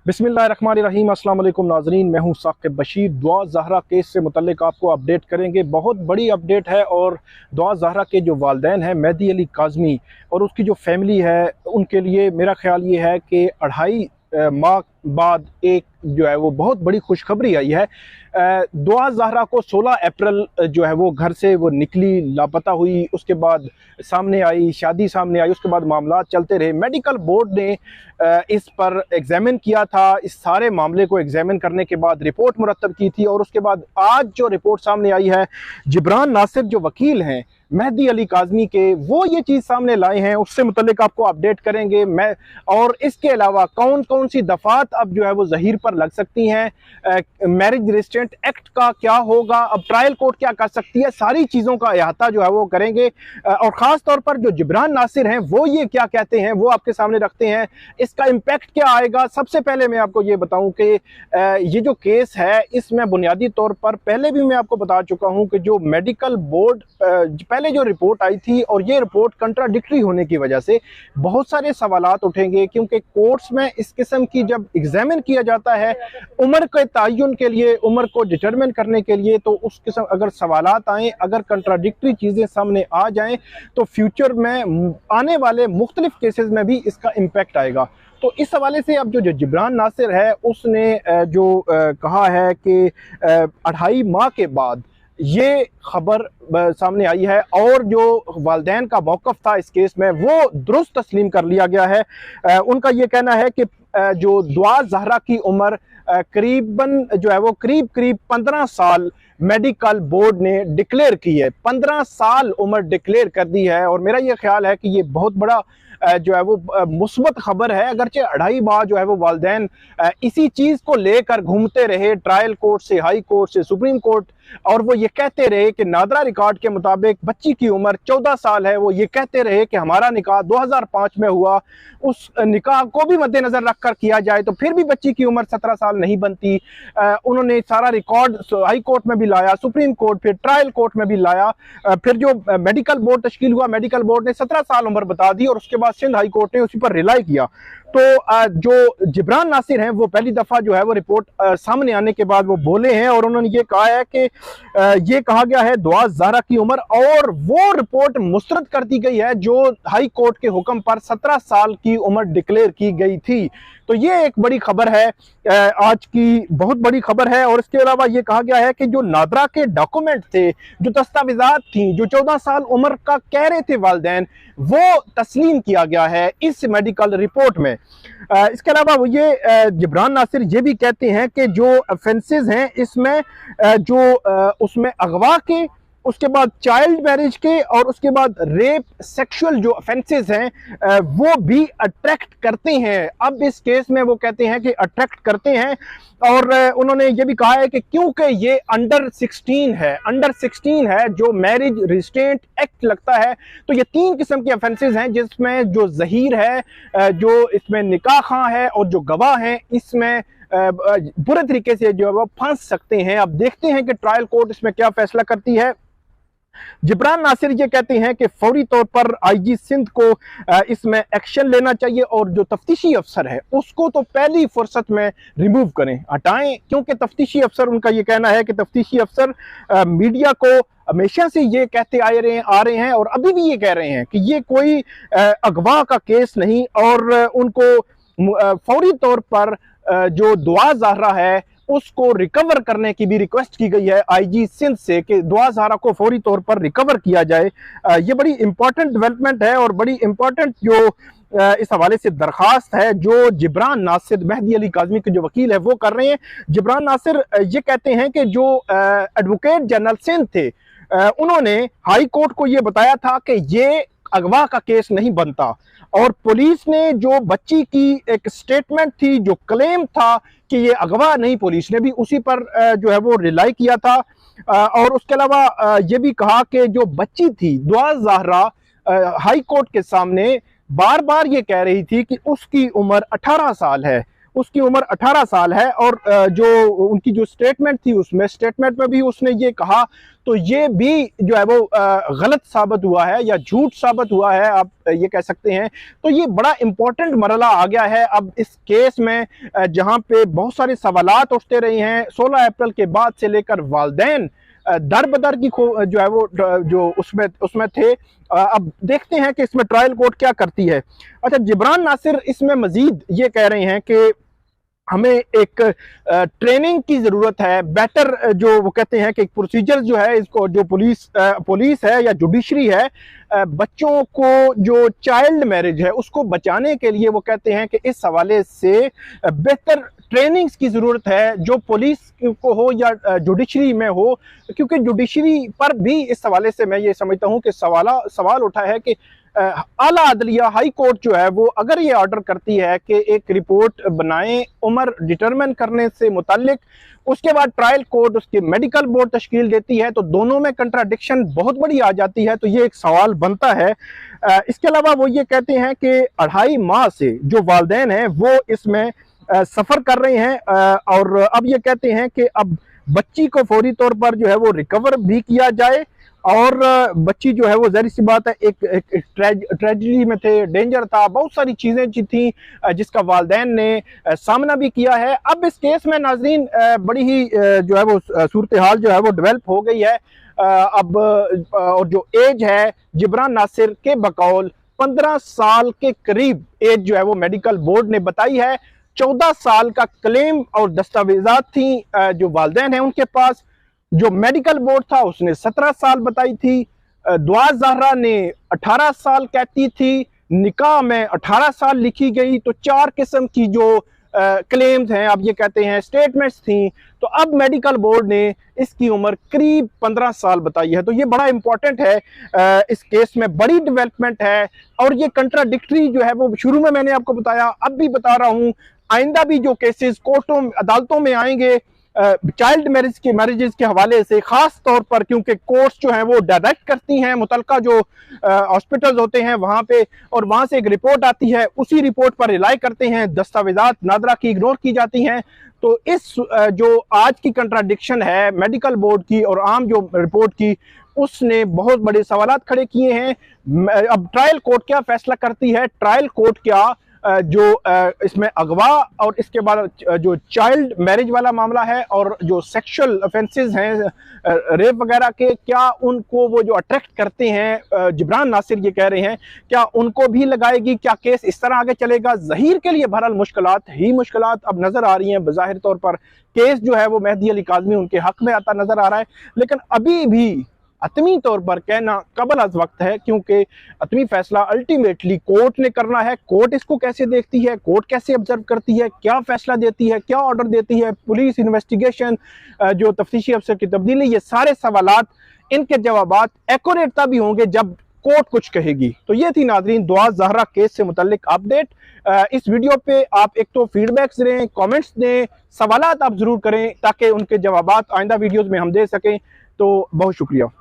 बिस्मिल्लाहिर्रहमानिर्रहीम। अस्सलाम वालेकुम नाज़रीन, मैं हूं साकिब बशीर। दुआ ज़हरा केस से मुतल्लिक आपको अपडेट करेंगे। बहुत बड़ी अपडेट है और दुआ ज़हरा के जो वालिदैन हैं मेहदी अली काज़मी और उसकी जो फैमिली है उनके लिए मेरा ख्याल ये है कि 2.5 माह बाद एक जो है वो बहुत बड़ी खुशखबरी आई है। दुआ ज़हरा को 16 अप्रैल जो है वो घर से वो निकली, लापता हुई, उसके बाद सामने आई, शादी सामने आई, उसके बाद मामला चलते रहे। मेडिकल बोर्ड ने इस पर एग्जामिन किया था। इस सारे मामले को एग्जामिन करने के बाद रिपोर्ट मुरतब की थी और उसके बाद आज जो रिपोर्ट सामने आई है, जिब्रान नासिर जो वकील हैं मेहदी अली काज़मी के, वो ये चीज़ सामने लाए हैं, उससे मुतल्लिक आपको अपडेट करेंगे। मैं और इसके अलावा कौन कौन सी दफ़ात अब जो है वो ज़हीर पर लग सकती हैं, मैरिज रजिस्ट्रेंट एक्ट का क्या होगा, अब ट्रायल कोर्ट क्या कर सकती है, सारी चीज़ों का अहाता जो है वो करेंगे। और ख़ास तौर पर जो जिब्रान नासिर हैं वो ये क्या कहते हैं वो आपके सामने रखते हैं। इसका इम्पैक्ट क्या आएगा। सबसे पहले मैं आपको ये बताऊं कि ये जो केस है इसमें बुनियादी तौर पर पहले भी मैं आपको बता चुका हूं कि जो मेडिकल बोर्ड पहले जो रिपोर्ट आई थी और ये रिपोर्ट कंट्राडिक्टरी होने की वजह से बहुत सारे सवालात उठेंगे, क्योंकि कोर्ट्स में इस किस्म की जब एग्जामिन किया जाता है उम्र के तयन के लिए, उम्र को डिटरमिन करने के लिए, तो उस किस्म अगर सवालात आएँ, अगर कंट्राडिक्टरी चीज़ें सामने आ जाएँ तो फ्यूचर में आने वाले मुख्तलिफ केसेस में भी इसका इम्पैक्ट आएगा। तो इस हवाले से अब जो जिब्रान नासिर है उसने जो कहा है कि 2.5 माह के बाद ये खबर सामने आई है और जो वालिदैन का मौक़िफ़ था इस केस में वो दुरुस्त तस्लीम कर लिया गया है। उनका ये कहना है कि जो दुआ ज़हरा की उम्र करीबन जो है वो करीब 15 साल मेडिकल बोर्ड ने डिक्लेयर की है। 15 साल उम्र डिक्लेयर कर दी है और मेरा ये ख्याल है कि ये बहुत बड़ा जो है वो मुस्बत खबर है। अगरचे 2.5 माह जो है वो वालिदैन इसी चीज़ को लेकर घूमते रहे, ट्रायल कोर्ट से, हाई कोर्ट से, सुप्रीम कोर्ट, और वो ये कहते रहे कि नादरा रिकॉर्ड के मुताबिक बच्ची की उम्र 14 साल है। वो ये कहते रहे कि हमारा निकाह 2005 में हुआ, उस निकाह को भी मद्देनजर रखकर किया जाए तो फिर भी बच्ची की उम्र 17 साल नहीं बनती। उन्होंने सारा रिकॉर्ड हाई कोर्ट में भी लाया, सुप्रीम कोर्ट, फिर ट्रायल कोर्ट में भी लाया। फिर जो मेडिकल बोर्ड तश्कील हुआ, मेडिकल बोर्ड ने 17 साल उम्र बता दी और उसके बाद सिंध हाई कोर्ट ने उसी पर रिलाई किया। तो जो जिब्रान नासिर हैं वो पहली दफ़ा जो है वो रिपोर्ट सामने आने के बाद वो बोले हैं और उन्होंने ये कहा है कि ये कहा गया है दुआ ज़हरा की उम्र, और वो रिपोर्ट मुस्तरद कर दी गई है जो हाई कोर्ट के हुक्म पर 17 साल की उम्र डिक्लेयर की गई थी। तो ये एक बड़ी खबर है, आज की बहुत बड़ी खबर है। और इसके अलावा ये कहा गया है कि जो नादरा के डॉक्यूमेंट थे, जो दस्तावेजात थी, जो 14 साल उम्र का कह रहे थे वालिदैन, वो तस्लीम किया गया है इस मेडिकल रिपोर्ट में। इसके अलावा वो ये जिब्रान नासिर ये भी कहते हैं कि जो ऑफेंसेस हैं इसमें जो उसमें अगवा के, उसके बाद चाइल्ड मैरिज के और उसके बाद रेप, सेक्सुअल जो ऑफेंसेस हैं वो भी अट्रैक्ट करते हैं। अब इस केस में वो कहते हैं कि अट्रैक्ट करते हैं। और उन्होंने ये भी कहा है कि क्योंकि ये अंडर 16 है जो मैरिज रजिस्ट्रेंट एक्ट लगता है, तो ये 3 किस्म के ऑफेंसेस हैं जिसमें जो ज़हीर है, जो इसमें निकाह खां है और जो गवाह हैं, इसमें बुरे तरीके से जो है वो फंस सकते हैं। अब देखते हैं कि ट्रायल कोर्ट इसमें क्या फैसला करती है। जिब्रान नासिर ये कहते हैं कि फौरी तौर पर आईजी सिंध को इसमें एक्शन लेना चाहिए और जो तफ्तीशी अफसर है उसको तो पहली फुर्सत में रिमूव करें, हटाएं, क्योंकि तफ्तीशी अफसर, उनका ये कहना है कि तफ्तीशी अफसर मीडिया को हमेशा से ये कहते आ रहे हैं और अभी भी ये कह रहे हैं कि ये कोई अगवा का केस नहीं, और उनको फौरी तौर पर जो दुआ ज़हरा है उसको रिकवर करने की भी रिक्वेस्ट की गई है आईजी सिंध से कि दुआ ज़हरा को फौरी तौर पर रिकवर किया जाए। ये बड़ी इंपॉर्टेंट डेवलपमेंट है और बड़ी इंपॉर्टेंट जो इस हवाले से दरखास्त है जो जिब्रान नासिर मेहदी अली काज़मी के जो वकील है वो कर रहे हैं। जिब्रान नासिर ये कहते हैं कि जो एडवोकेट जनरल सिंध थे उन्होंने हाई कोर्ट को ये बताया था कि ये अगवा का केस नहीं बनता, और पुलिस ने जो बच्ची की एक स्टेटमेंट थी, जो क्लेम था कि ये अगवा नहीं, पुलिस ने भी उसी पर जो है वो रिलाई किया था। और उसके अलावा ये भी कहा कि जो बच्ची थी दुआ ज़हरा हाई कोर्ट के सामने बार बार ये कह रही थी कि उसकी उम्र 18 साल है, उसकी उम्र 18 साल है और जो उनकी जो स्टेटमेंट थी उसमें स्टेटमेंट में भी उसने ये कहा, तो ये भी जो है वो गलत साबित हुआ है या झूठ साबित हुआ है, आप ये कह सकते हैं। तो ये बड़ा इंपॉर्टेंट मरला आ गया है अब इस केस में, जहां पे बहुत सारे सवालात उठते रहे हैं 16 अप्रैल के बाद से लेकर। वालिदैन दर बदर की जो है वो जो उसमें थे। अब देखते हैं कि इसमें ट्रायल कोर्ट क्या करती है। अच्छा, जिब्रान नासिर इसमें मजीद ये कह रहे हैं कि हमें एक ट्रेनिंग की ज़रूरत है, बेटर जो वो कहते हैं कि एक प्रोसीजर जो है इसको, जो पुलिस है या जुडिशरी है, बच्चों को जो चाइल्ड मैरिज है उसको बचाने के लिए वो कहते हैं कि इस हवाले से बेहतर ट्रेनिंग्स की ज़रूरत है, जो पुलिस को हो या जुडिशरी में हो। क्योंकि जुडिशरी पर भी इस हवाले से मैं ये समझता हूँ कि सवाल उठा है कि आला अदलिया हाई कोर्ट जो है वो अगर ये ऑर्डर करती है कि एक रिपोर्ट बनाएं उम्र डिटरमिन करने से मुतालिक, उसके बाद ट्रायल कोर्ट उसकी मेडिकल बोर्ड तश्कील देती है, तो दोनों में कंट्राडिक्शन बहुत बड़ी आ जाती है। तो ये एक सवाल बनता है। इसके अलावा वो ये कहते हैं कि 2.5 माह से जो वालिदैन हैं वो इसमें सफ़र कर रहे हैं, और अब ये कहते हैं कि अब बच्ची को फौरी तौर पर जो है वो रिकवर भी किया जाए, और बच्ची जो है वो ज़ाहिर सी बात है एक ट्रेजेडी में थे, डेंजर था, बहुत सारी चीज़ें थी जिसका वालिदैन ने सामना भी किया है। अब इस केस में नाज़रीन बड़ी ही जो है वो सूरत हाल जो है वो डेवलप हो गई है। अब और जो एज है जिब्रान नासिर के बकौल 15 साल के करीब एज जो है वो मेडिकल बोर्ड ने बताई है। 14 साल का क्लेम और दस्तावेजात थी जो वालिदैन हैं उनके पास। जो मेडिकल बोर्ड था उसने 17 साल बताई थी। दुआ ज़हरा ने 18 साल कहती थी, निकाह में 18 साल लिखी गई। तो 4 किस्म की जो क्लेम्स हैं, आप ये कहते हैं स्टेटमेंट्स थी। तो अब मेडिकल बोर्ड ने इसकी उम्र करीब 15 साल बताई है। तो ये बड़ा इंपॉर्टेंट है, इस केस में बड़ी डेवलपमेंट है। और ये कंट्राडिक्टरी जो है वो शुरू में मैंने आपको बताया, अब भी बता रहा हूँ, आइंदा भी जो केसेस कोर्टों अदालतों में आएंगे चाइल्ड मैरिजेस के हवाले से, खास तौर पर क्योंकि कोर्ट्स जो हैं वो डायरेक्ट करती हैं मुतलका जो हॉस्पिटल्स होते हैं वहाँ पे, और वहाँ से एक रिपोर्ट आती है, उसी रिपोर्ट पर रिलाई करते हैं, दस्तावेजात नादरा की इग्नोर की जाती हैं। तो इस जो आज की कंट्राडिक्शन है मेडिकल बोर्ड की और आम जो रिपोर्ट की, उसने बहुत बड़े सवालात खड़े किए हैं। अब ट्रायल कोर्ट क्या फैसला करती है, ट्रायल कोर्ट क्या जो इसमें अगवा और इसके बाद जो चाइल्ड मैरिज वाला मामला है और जो सेक्सुअल ऑफेंसेस हैं रेप वगैरह के, क्या उनको वो जो अट्रैक्ट करते हैं, जिब्रान नासिर ये कह रहे हैं, क्या उनको भी लगाएगी? क्या केस इस तरह आगे चलेगा? ज़हीर के लिए बहरहाल मुश्किलात अब नज़र आ रही हैं। बज़ाहिर तौर पर केस जो है वो मेहदी अली काज़मी उनके हक में आता नज़र आ रहा है, लेकिन अभी भी हतमी तौर पर कहना कबल अज़ वक्त है, क्योंकि हतमी फैसला अल्टीमेटली कोर्ट ने करना है। कोर्ट इसको कैसे देखती है, कोर्ट कैसे ऑब्जर्व करती है, क्या फैसला देती है, क्या ऑर्डर देती है, पुलिस इन्वेस्टिगेशन, जो तफ्तीशी अफसर की तब्दीली, ये सारे सवालात, इनके जवाबात एक्यूरेट तभी होंगे जब कोर्ट कुछ कहेगी। तो ये थी नाजरीन दुआ ज़हरा केस से मुतल्लिक अपडेट। इस वीडियो पे आप एक तो फीडबैक्स दें, कमेंट्स दें, सवालात आप ज़रूर करें ताकि उनके जवाबात आइंदा वीडियोज़ में हम दे सकें। तो बहुत शुक्रिया।